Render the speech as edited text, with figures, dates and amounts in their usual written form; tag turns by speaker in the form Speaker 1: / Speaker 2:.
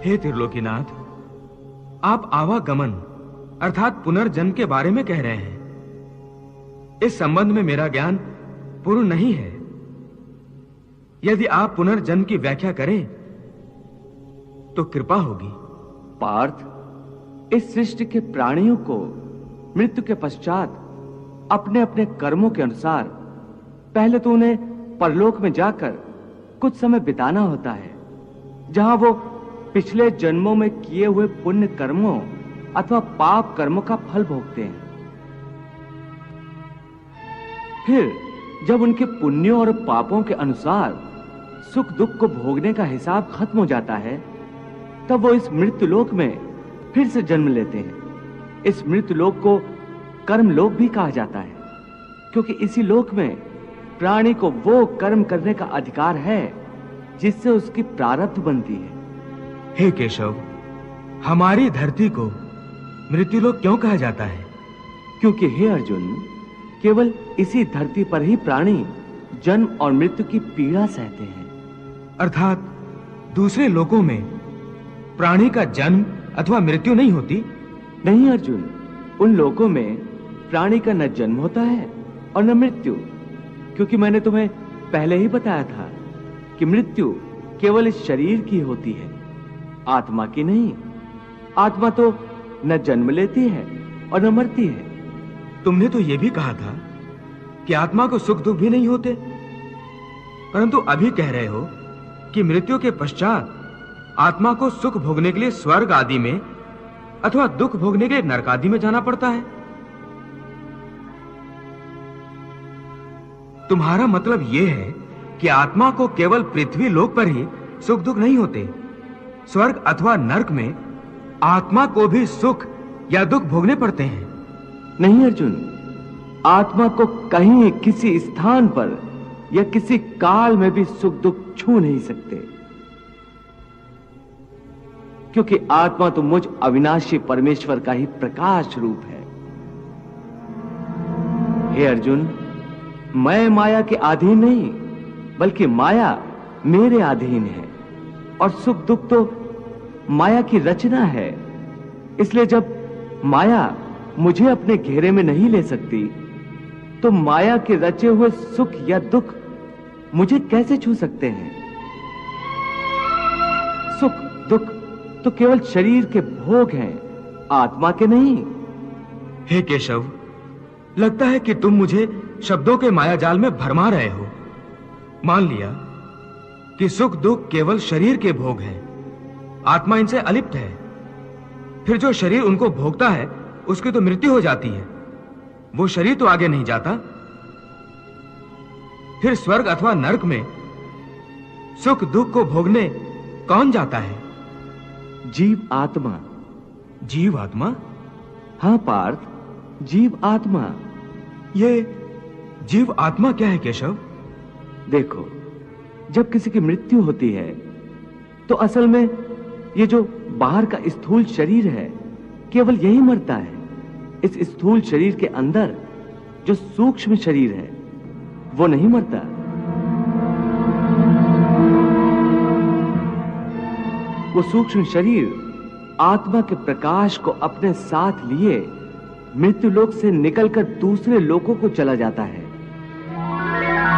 Speaker 1: हे त्रिलोकीनाथ, आप आवागमन अर्थात पुनर्जन्म के बारे में कह रहे हैं। इस संबंध में मेरा ज्ञान पूर्ण नहीं है। यदि आप पुनर्जन्म की व्याख्या करें तो कृपा होगी।
Speaker 2: पार्थ, इस सृष्टि के प्राणियों को मृत्यु के पश्चात अपने अपने कर्मों के अनुसार पहले तो उन्हें परलोक में जाकर कुछ समय बिताना होता है, जहां वो पिछले जन्मों में किए हुए पुण्य कर्मों अथवा पाप कर्मों का फल भोगते हैं। फिर जब उनके पुण्यों और पापों के अनुसार सुख दुख को भोगने का हिसाब खत्म हो जाता है, तब वो इस मृत्युलोक में फिर से जन्म लेते हैं। इस मृत्युलोक को कर्मलोक भी कहा जाता है, क्योंकि इसी लोक में प्राणी को वो कर्म करने का अधिकार है जिससे उसकी प्रारब्ध बनती है।
Speaker 1: हे केशव, हमारी धरती को मृत्युलोक क्यों कहा जाता है?
Speaker 2: क्योंकि हे अर्जुन, केवल इसी धरती पर ही प्राणी जन्म और मृत्यु की पीड़ा सहते हैं।
Speaker 1: अर्थात दूसरे लोकों में प्राणी का जन्म अथवा मृत्यु नहीं होती?
Speaker 2: नहीं अर्जुन, उन लोकों में प्राणी का न जन्म होता है और न मृत्यु, क्योंकि मैंने तुम्हें पहले ही बताया था कि मृत्यु केवल इस शरीर की होती है, आत्मा की नहीं। आत्मा तो न जन्म लेती है और न मरती है।
Speaker 1: तुमने तो यह भी कहा था कि आत्मा को सुख दुख भी नहीं होते, परंतु अभी कह रहे हो कि मृत्यु के पश्चात आत्मा को सुख भोगने के लिए स्वर्ग आदि में अथवा दुख भोगने के लिए नरक आदि में जाना पड़ता है। तुम्हारा मतलब यह है कि आत्मा को केवल पृथ्वी लोक पर ही सुख दुख नहीं होते, स्वर्ग अथवा नरक में आत्मा को भी सुख या दुख भोगने पड़ते हैं?
Speaker 2: नहीं अर्जुन, आत्मा को कहीं किसी स्थान पर या किसी काल में भी सुख दुख छू नहीं सकते, क्योंकि आत्मा तो मुझ अविनाशी परमेश्वर का ही प्रकाश रूप है। हे अर्जुन, मैं माया के अधीन नहीं, बल्कि माया मेरे अधीन है, और सुख दुख तो माया की रचना है। इसलिए जब माया मुझे अपने घेरे में नहीं ले सकती, तो माया के रचे हुए सुख या दुख मुझे कैसे छू सकते हैं? सुख दुख तो केवल शरीर के भोग हैं, आत्मा के नहीं।
Speaker 1: हे केशव, लगता है कि तुम मुझे शब्दों के मायाजाल में भरमा रहे हो। मान लिया कि सुख दुख केवल शरीर के भोग हैं, आत्मा इनसे अलिप्त है। फिर जो शरीर उनको भोगता है उसकी तो मृत्यु हो जाती है, वो शरीर तो आगे नहीं जाता। फिर स्वर्ग अथवा नरक में सुख दुख को भोगने कौन जाता है?
Speaker 2: जीव आत्मा।
Speaker 1: जीव आत्मा?
Speaker 2: हां पार्थ, जीव आत्मा।
Speaker 1: ये जीव आत्मा क्या है केशव?
Speaker 2: देखो, जब किसी की मृत्यु होती है तो असल में ये जो बाहर का स्थूल शरीर है केवल यही मरता है। इस स्थूल शरीर के अंदर जो सूक्ष्म शरीर है वो नहीं मरता। वो सूक्ष्म शरीर आत्मा के प्रकाश को अपने साथ लिए मृत्यु लोक से निकलकर दूसरे लोकों को चला जाता है।